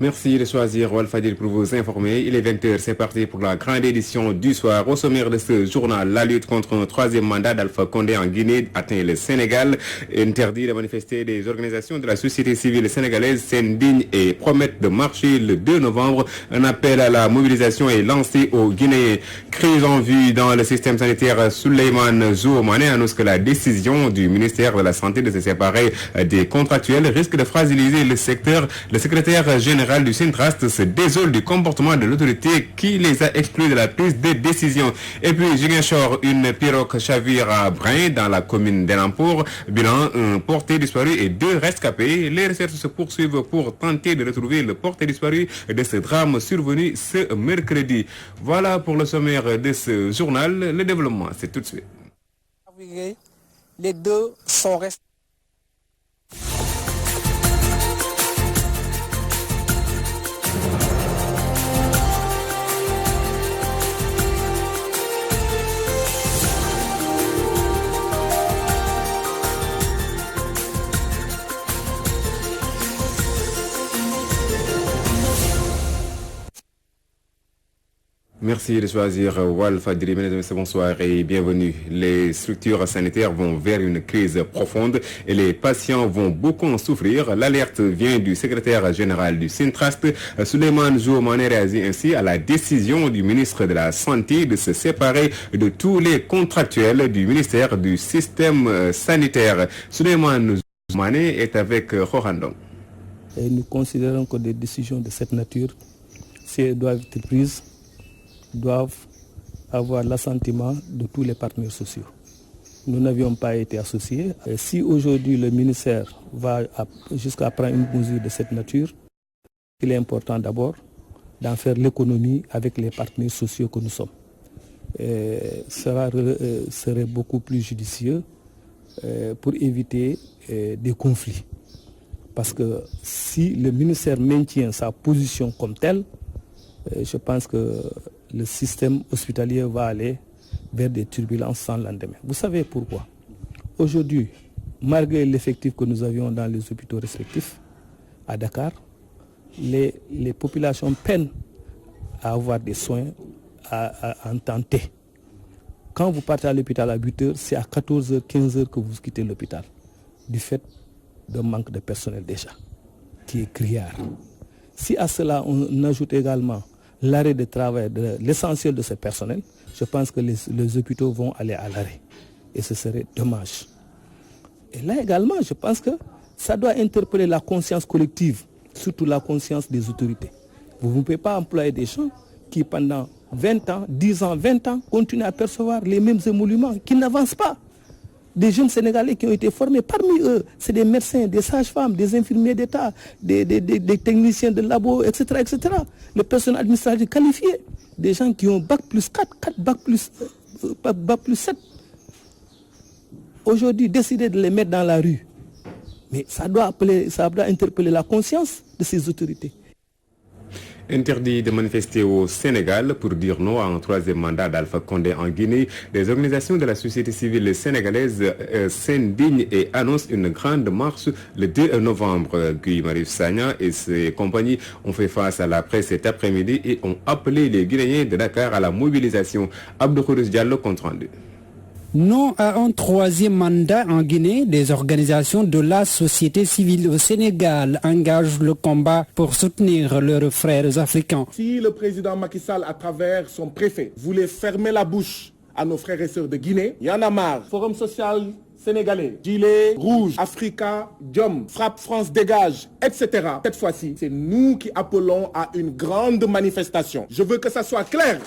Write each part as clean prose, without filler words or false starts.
Merci de choisir Walfadjri pour vous informer. Il est 20h, c'est parti pour la grande édition du soir. Au sommaire de ce journal, la lutte contre un troisième mandat d'Alpha Condé en Guinée atteint le Sénégal. Interdit de manifester, des organisations de la société civile sénégalaise s'indignent et promettent de marcher le 2 novembre. Un appel à la mobilisation est lancé aux Guinéens. Crise en vue dans le système sanitaire. Souleymane Zoumané annonce que la décision du ministère de la Santé de se séparer des contractuels risque de fragiliser le secteur. Le secrétaire général du Centrast se désole du comportement de l'autorité qui les a exclus de la prise de décision. Et puis, Ziguinchor, une pirogue chavire à Brin dans la commune d'Elampour. Bilan, un porté disparu et 2 rescapés. Les recherches se poursuivent pour tenter de retrouver le porté disparu de ce drame survenu ce mercredi. Voilà pour le sommaire de ce journal. Le développement, c'est tout de suite. Les deux sont restés. Merci de choisir Walfadjri. Mesdames et messieurs, bonsoir et bienvenue. Les structures sanitaires vont vers une crise profonde et les patients vont beaucoup en souffrir. L'alerte vient du secrétaire général du Centrast. Souleymane Zoumané réagit ainsi à la décision du ministre de la Santé de se séparer de tous les contractuels du ministère du système sanitaire. Souleymane Zoumané est avec Rohandong. Et nous considérons que des décisions de cette nature, si elles doivent être prises, doivent avoir l'assentiment de tous les partenaires sociaux. Nous n'avions pas été associés. Et si aujourd'hui le ministère va jusqu'à prendre une mesure de cette nature, il est important d'abord d'en faire l'économie avec les partenaires sociaux que nous sommes. Cela serait beaucoup plus judicieux pour éviter des conflits. Parce que si le ministère maintient sa position comme telle, je pense que le système hospitalier va aller vers des turbulences sans lendemain. Vous savez pourquoi? Aujourd'hui, malgré l'effectif que nous avions dans les hôpitaux respectifs, à Dakar, les populations peinent à avoir des soins en temps T. Quand vous partez à l'hôpital à 8h, c'est à 14h, 15h que vous quittez l'hôpital, du fait d'un manque de personnel déjà, qui est criard. Si à cela on ajoute également l'arrêt de travail de l'essentiel de ce personnel, je pense que les hôpitaux vont aller à l'arrêt. Et ce serait dommage. Et là également, je pense que ça doit interpeller la conscience collective, surtout la conscience des autorités. Vous ne pouvez pas employer des gens qui pendant 20 ans, 10 ans, 20 ans, continuent à percevoir les mêmes émoluments, qui n'avancent pas. Des jeunes Sénégalais qui ont été formés, parmi eux, c'est des médecins, des sages-femmes, des infirmiers d'État, des techniciens de labo, etc., etc. Le personnel administratif qualifié, des gens qui ont bac plus 4, bac plus 7. Aujourd'hui, décider de les mettre dans la rue, mais ça doit interpeller la conscience de ces autorités. Interdit de manifester au Sénégal pour dire non à un troisième mandat d'Alpha Condé en Guinée. Les organisations de la société civile sénégalaise s'indignent et annoncent une grande marche le 2 novembre. Guy Marius Sagna et ses compagnies ont fait face à la presse cet après-midi et ont appelé les Guinéens de Dakar à la mobilisation. Abdou Khourouss Diallo, compte rendu. Non à un troisième mandat en Guinée, des organisations de la société civile au Sénégal engagent le combat pour soutenir leurs frères africains. Si le président Macky Sall, à travers son préfet, voulait fermer la bouche à nos frères et sœurs de Guinée, Y en a marre, Forum social sénégalais, Gilet Rouge, Africa, Diom, Frappe France Dégage, etc. Cette fois-ci, c'est nous qui appelons à une grande manifestation. Je veux que ça soit clair.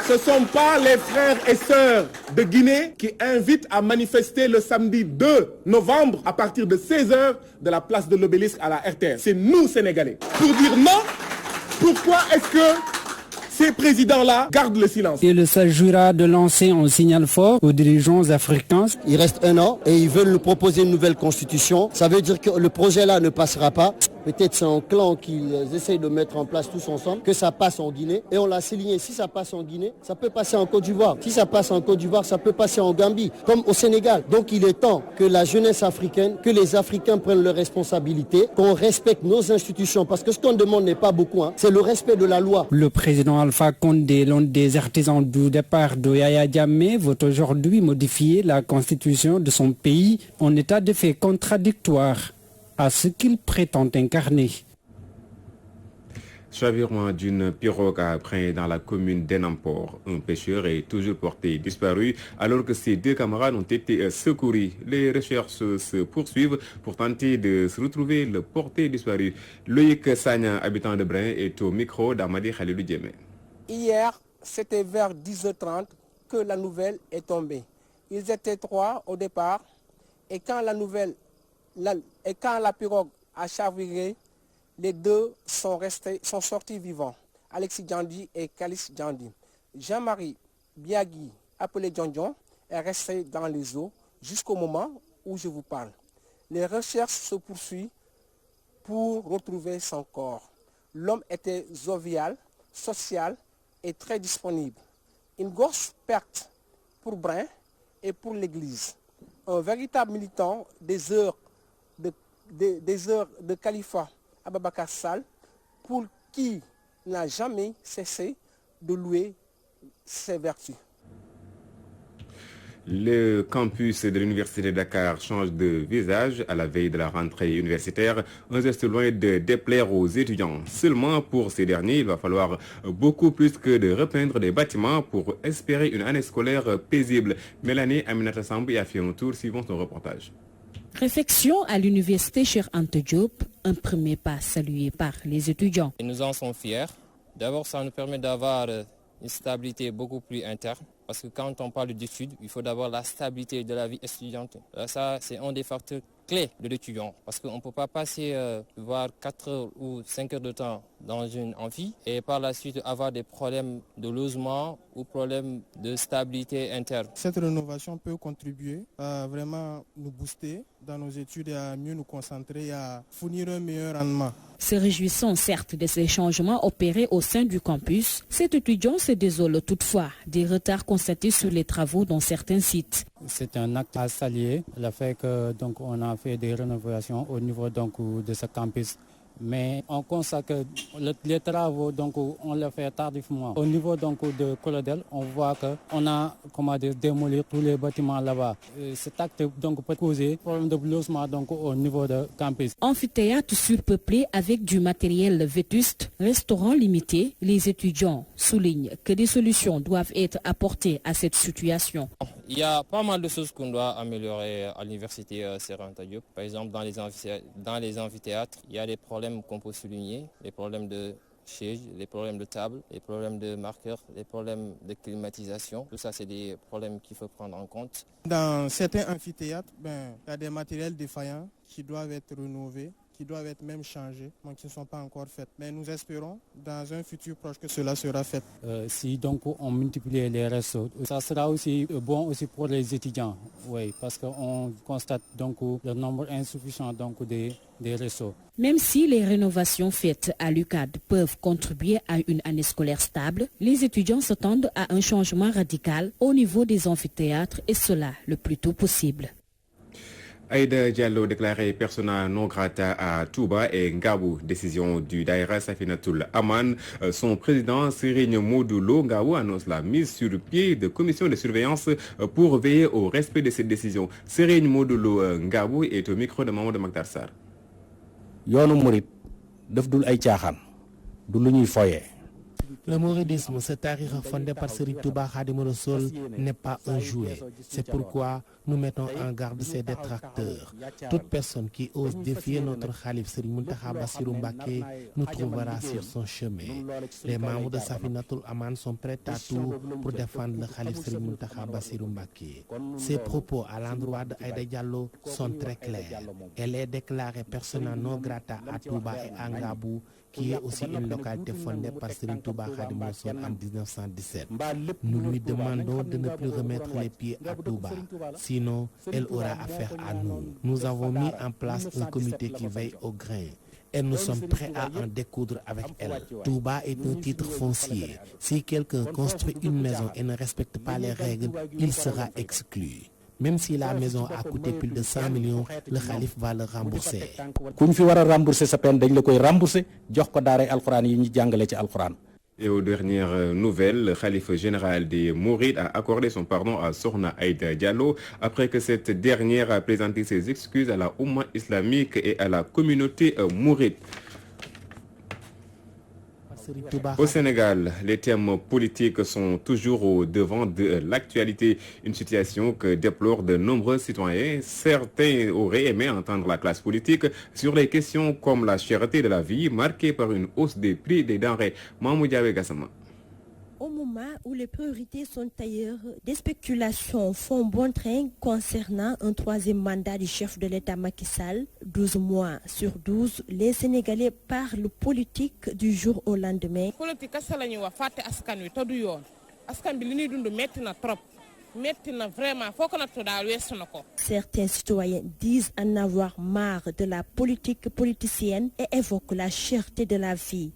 Ce ne sont pas les frères et sœurs de Guinée qui invitent à manifester le samedi 2 novembre à partir de 16h de la place de l'Obélisque à la RTS. C'est nous, Sénégalais. Pour dire non, pourquoi est-ce que ces présidents-là gardent le silence. Il s'agira de lancer un signal fort aux dirigeants africains. Il reste 1 an et ils veulent nous proposer une nouvelle constitution. Ça veut dire que le projet-là ne passera pas. Peut-être c'est un clan qu'ils essayent de mettre en place tous ensemble, que ça passe en Guinée. Et on l'a souligné, si ça passe en Guinée, ça peut passer en Côte d'Ivoire. Si ça passe en Côte d'Ivoire, ça peut passer en Gambie, comme au Sénégal. Donc il est temps que la jeunesse africaine, que les Africains prennent leurs responsabilités, qu'on respecte nos institutions. Parce que ce qu'on demande n'est pas beaucoup, c'est le respect de la loi. Le président Alpha Condé, l'un des artisans du départ de Yaya Jammeh, veut aujourd'hui modifier la constitution de son pays en état de fait contradictoire à ce qu'il prétend incarner. Chavirement d'une pirogue à Brin dans la commune d'Enampor. Un pêcheur est toujours porté disparu alors que ses 2 camarades ont été secourus. Les recherches se poursuivent pour tenter de se retrouver le porté disparu. Loïc Sagna, habitant de Brin, est au micro d'Amadi Khalilou Djemé. Hier, c'était vers 10h30 que la nouvelle est tombée. Ils étaient 3 au départ et quand la pirogue a chaviré, les 2 sont sortis vivants, Alexis Djandi et Kalis Djandi. Jean-Marie Biagui, appelé Djondjon, est resté dans les eaux jusqu'au moment où je vous parle. Les recherches se poursuivent pour retrouver son corps. L'homme était jovial, social et très disponible. Une grosse perte pour Brin et pour l'Église. Un véritable militant des heures de Khalifa Ababakar Sall, pour qui n'a jamais cessé de louer ses vertus. Le campus de l'Université de Dakar change de visage à la veille de la rentrée universitaire. Un geste loin de déplaire aux étudiants. Seulement pour ces derniers, il va falloir beaucoup plus que de repeindre des bâtiments pour espérer une année scolaire paisible. Mélanie Aminata Sambi a fait un tour, suivant son reportage. Réflexion à l'université Cheikh Anta Diop, un premier pas salué par les étudiants. Et nous en sommes fiers. D'abord, ça nous permet d'avoir une stabilité beaucoup plus interne. Parce que quand on parle d'études, il faut d'abord la stabilité de la vie étudiante. Ça, c'est un des facteurs clés de l'étudiant. Parce qu'on ne peut pas passer voire 4 heures ou 5 heures de temps dans une amphi et par la suite avoir des problèmes de logement ou problèmes de stabilité interne. Cette rénovation peut contribuer à vraiment nous booster dans nos études et à mieux nous concentrer et à fournir un meilleur rendement. Se réjouissant certes de ces changements opérés au sein du campus, cet étudiant se désole toutefois des retards constatés sur les travaux dans certains sites. C'est un acte à saluer, le fait que donc on a fait des rénovations au niveau donc de ce campus. Mais on constate que les travaux donc on les fait tardivement. Au niveau donc de Colodel, on voit qu'on a démoli tous les bâtiments là-bas. Cet acte donc peut causer problème de logement donc au niveau de campus. Amphithéâtre surpeuplé avec du matériel vétuste, restaurant limité, les étudiants soulignent que des solutions doivent être apportées à cette situation. Il y a pas mal de choses qu'on doit améliorer à l'université Cheikh Anta Diop. Par exemple, dans les amphithéâtres, il y a des problèmes qu'on peut souligner, les problèmes de chaises, les problèmes de table, les problèmes de marqueurs, les problèmes de climatisation. Tout ça, c'est des problèmes qu'il faut prendre en compte. Dans certains amphithéâtres, il y a des matériels défaillants qui doivent être rénovés, qui doivent être même changés, mais qui ne sont pas encore faits. Mais nous espérons dans un futur proche que cela sera fait. Si donc on multiplie les réseaux, ça sera aussi bon aussi pour les étudiants, oui, parce qu'on constate donc le nombre insuffisant donc des réseaux. Même si les rénovations faites à l'UCAD peuvent contribuer à une année scolaire stable, les étudiants s'attendent à un changement radical au niveau des amphithéâtres et cela le plus tôt possible. Aïda Diallo déclaré persona non grata à Touba et Ngabou. Décision du Daïra Safinatoul Aman. Son président Serigne Modou Ngabou annonce la mise sur pied de commission de surveillance pour veiller au respect de cette décision. Serigne Modou Ngabou est au micro de Mamadou Maktar Sarr. Yoonu murit daf dul ay caaxaan du lu ñuy foyee. Le mouridisme, ce tarikh fondé par Serigne Touba Khadim Rassoul, n'est pas un jouet. C'est pourquoi nous mettons en garde ces détracteurs. Toute personne qui ose défier notre Khalif Serigne Mountakha Bassirou Mbacké nous trouvera sur son chemin. Les membres de Safinatul Aman sont prêts à tout pour défendre le Khalif Serigne Mountakha Bassirou Mbacké. Ses propos à l'endroit de Aïda Diallo sont très clairs. Elle est déclarée persona non grata à Touba et à Ngabou, qui est aussi une localité fondée par Serigne Touba Khadim Rassoul en 1917. Nous lui demandons de ne plus remettre les pieds à Touba, sinon elle aura affaire à nous. Nous avons mis en place un comité qui veille au grain et nous sommes prêts à en découdre avec elle. Touba est un titre foncier. Si quelqu'un construit une maison et ne respecte pas les règles, il sera exclu. Même si la maison a coûté plus de 100 millions, le calife va le rembourser. Kuñ fi wara rembourser sa peine dañ la koy rembourser jox ko daaray alcorane yi ñi jàngale ci alcorane. Et aux dernières nouvelles, le khalife général des Mourides a accordé son pardon à Sokhna Aïda Diallo après que cette dernière a présenté ses excuses à la Oumma islamique et à la communauté mouride. Au Sénégal, les thèmes politiques sont toujours au devant de l'actualité, une situation que déplorent de nombreux citoyens. Certains auraient aimé entendre la classe politique sur les questions comme la cherté de la vie marquée par une hausse des prix des denrées. Mamou Diawé Gassama. Au moment où les priorités sont ailleurs, des spéculations font bon train concernant un troisième mandat du chef de l'État Macky Sall. 12 mois sur 12, les Sénégalais parlent politique du jour au lendemain. Certains citoyens disent en avoir marre de la politique politicienne et évoquent la cherté de la vie.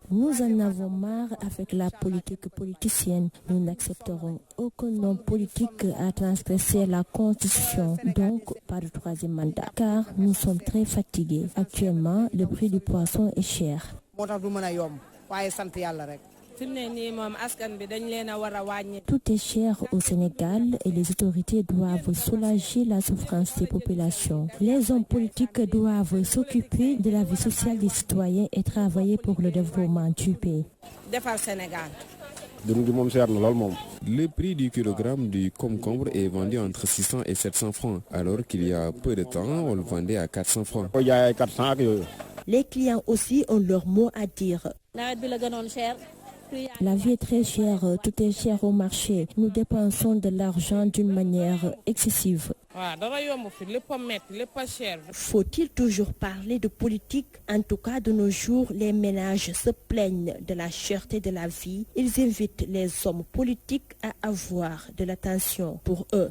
Nous en avons marre avec la politique politicienne. Nous n'accepterons aucun homme politique à transgresser la Constitution, donc pas de troisième mandat, car nous sommes très fatigués. Actuellement, le prix du poisson est cher. Tout est cher au Sénégal et les autorités doivent soulager la souffrance des populations. Les hommes politiques doivent s'occuper de la vie sociale des citoyens et travailler pour le développement du pays. Le prix du kilogramme du concombre est vendu entre 600 et 700 francs, alors qu'il y a peu de temps, on le vendait à 400 francs. Les clients aussi ont leur mot à dire. La vie est très chère, tout est cher au marché. Nous dépensons de l'argent d'une manière excessive. Faut-il toujours parler de politique? En tout cas, de nos jours, les ménages se plaignent de la cherté de la vie. Ils invitent les hommes politiques à avoir de l'attention pour eux.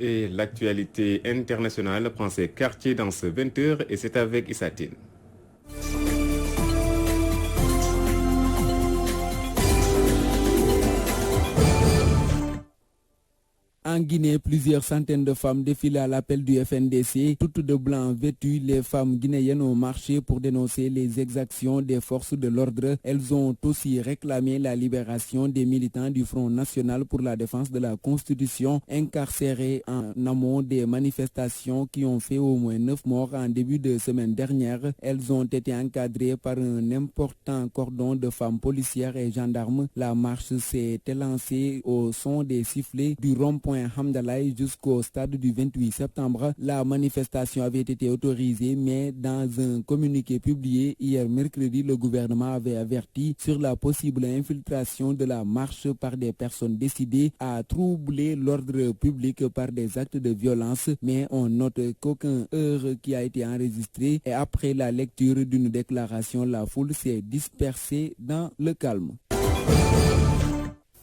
Et l'actualité internationale prend ses quartiers dans ce 20h et c'est avec Issatine. En Guinée, plusieurs centaines de femmes défilent à l'appel du FNDC. Toutes de blanc vêtues, les femmes guinéennes ont marché pour dénoncer les exactions des forces de l'ordre. Elles ont aussi réclamé la libération des militants du Front National pour la défense de la Constitution, incarcérés en amont des manifestations qui ont fait au moins 9 morts en début de semaine dernière. Elles ont été encadrées par un important cordon de femmes policières et gendarmes. La marche s'est élancée au son des sifflets du rond-point Hamdalaï jusqu'au stade du 28 septembre. La manifestation avait été autorisée, mais dans un communiqué publié hier mercredi, le gouvernement avait averti sur la possible infiltration de la marche par des personnes décidées à troubler l'ordre public par des actes de violence, mais on note qu'aucun heurt qui a été enregistré et après la lecture d'une déclaration, la foule s'est dispersée dans le calme.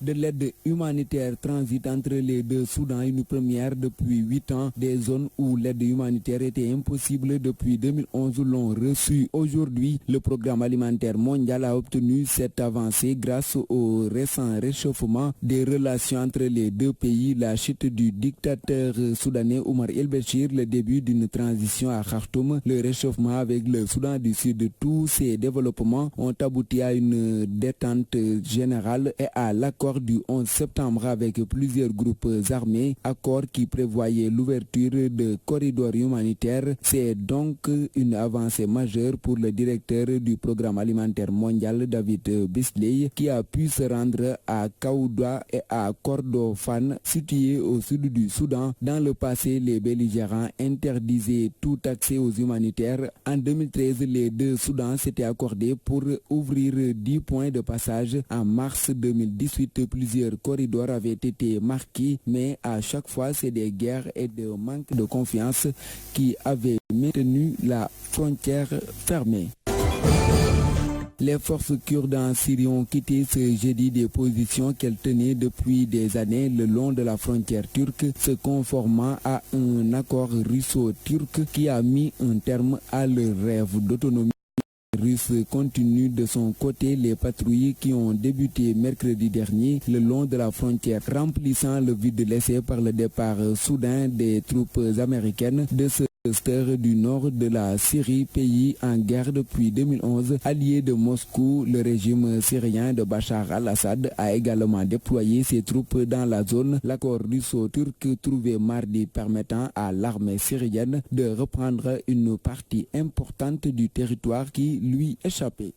De l'aide humanitaire transite entre les deux Soudans, une première depuis 8 ans. Des zones où l'aide humanitaire était impossible depuis 2011 l'ont reçu. Aujourd'hui, le programme alimentaire mondial a obtenu cette avancée grâce au récent réchauffement des relations entre les deux pays, la chute du dictateur soudanais Omar el-Béchir, le début d'une transition à Khartoum, le réchauffement avec le Soudan du Sud. Tous ces développements ont abouti à une détente générale et à l'accord du 11 septembre avec plusieurs groupes armés, accord qui prévoyait l'ouverture de corridors humanitaires. C'est donc une avancée majeure pour le directeur du programme alimentaire mondial, David Beasley, qui a pu se rendre à Kaouda et à Kordofan, situés au sud du Soudan. Dans le passé, les belligérants interdisaient tout accès aux humanitaires. En 2013, les deux Soudans s'étaient accordés pour ouvrir 10 points de passage. En mars 2018, route, plusieurs corridors avaient été marqués, mais à chaque fois, c'est des guerres et de manque de confiance qui avaient maintenu la frontière fermée. Les forces kurdes en Syrie ont quitté ce jeudi des positions qu'elles tenaient depuis des années le long de la frontière turque, se conformant à un accord russo-turc qui a mis un terme à leur rêve d'autonomie. Russe continue de son côté les patrouilles qui ont débuté mercredi dernier le long de la frontière, remplissant le vide laissé par le départ soudain des troupes américaines de ce secteur du nord de la Syrie, pays en guerre depuis 2011. Allié de Moscou, le régime syrien de Bachar al-Assad a également déployé ses troupes dans la zone. L'accord russo-turc trouvé mardi permettant à l'armée syrienne de reprendre une partie importante du territoire qui lui échappait.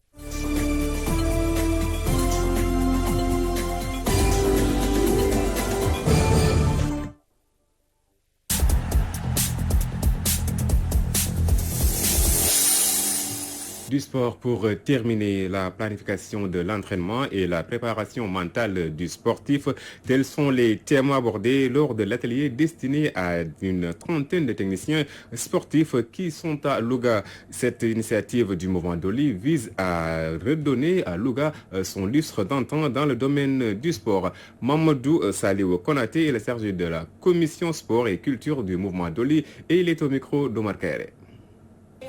Du sport pour terminer, la planification de l'entraînement et la préparation mentale du sportif. Tels sont les thèmes abordés lors de l'atelier destiné à une trentaine de techniciens sportifs qui sont à Louga. Cette initiative du mouvement Doli vise à redonner à Louga son lustre d'antan dans le domaine du sport. Mamadou Saliou Konaté est le chargé de la commission sport et culture du mouvement Doli et il est au micro d'Omar Kairé.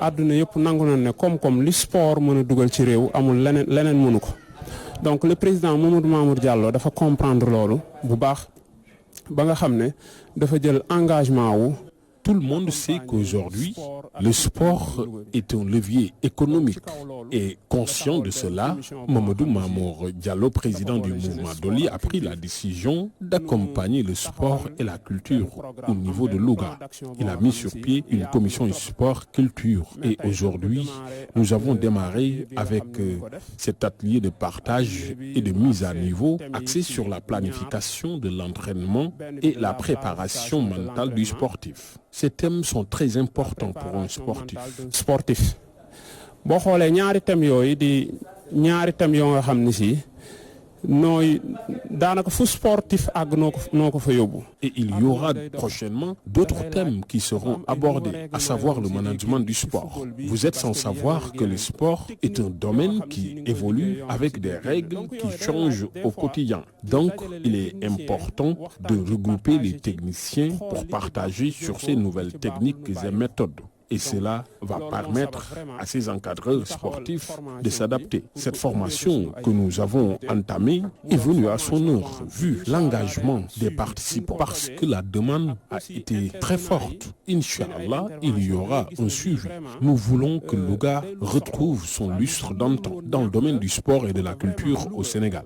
àdduna yëpp nangu na ne comme li sport mën a dugal ci réew amul leneen mënu ko donc le président Mamadou Mamour Diallo dafa comprendre loolu bu baax ba nga xam ne dafa jël engagement wu. Tout le monde sait qu'aujourd'hui, le sport est un levier économique. Et conscient de cela, Mamadou Mamour Diallo, président du mouvement Doli, a pris la décision d'accompagner le sport et la culture au niveau de Louga. Il a mis sur pied une commission sport-culture. Et aujourd'hui, nous avons démarré avec cet atelier de partage et de mise à niveau axé sur la planification de l'entraînement et la préparation mentale du sportif. Ces thèmes sont très importants pour un sportif. Boo xoolee ñaari thèmes yooyu di ñaari thèmes yoo nga xam ne si nooy daanaka fu sportif àgg noo ko fa yóbbu. Et il y aura prochainement d'autres thèmes qui seront abordés, à savoir le management du sport. Vous êtes sans savoir que le sport est un domaine qui évolue avec des règles qui changent au quotidien. Donc, il est important de regrouper les techniciens pour partager sur ces nouvelles techniques et méthodes. Et cela va permettre à ces encadreurs sportifs de s'adapter. Cette formation que nous avons entamée est venue à son heure, vu l'engagement des participants, parce que la demande a été très forte. Inch'Allah, il y aura un suivi. Nous voulons que Louga retrouve son lustre d'antan dans le domaine du sport et de la culture au Sénégal.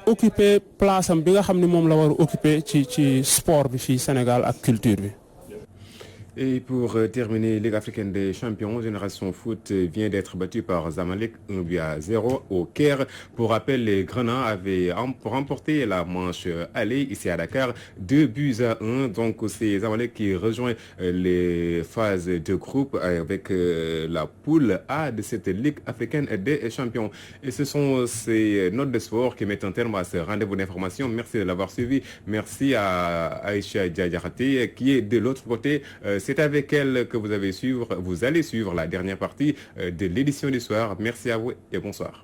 Occuper place am bi nga xam ne moom la war a occuper ci sport bi fii Sénégal ak culture bi. Et pour terminer, Ligue africaine des champions, Génération Foot vient d'être battue par Zamalek 1-0 au Caire. Pour rappel, les Grenats avaient remporté la manche aller ici à Dakar, 2-1. Donc c'est Zamalek qui rejoint les phases de groupe avec la poule A de cette Ligue africaine des champions. Et ce sont ces notes de sport qui mettent un terme à ce rendez-vous d'information. Merci de l'avoir suivi. Merci à Aïcha Diadjarate qui est de l'autre côté. C'est avec elle que vous allez suivre la dernière partie de l'édition du soir. Merci à vous et bonsoir.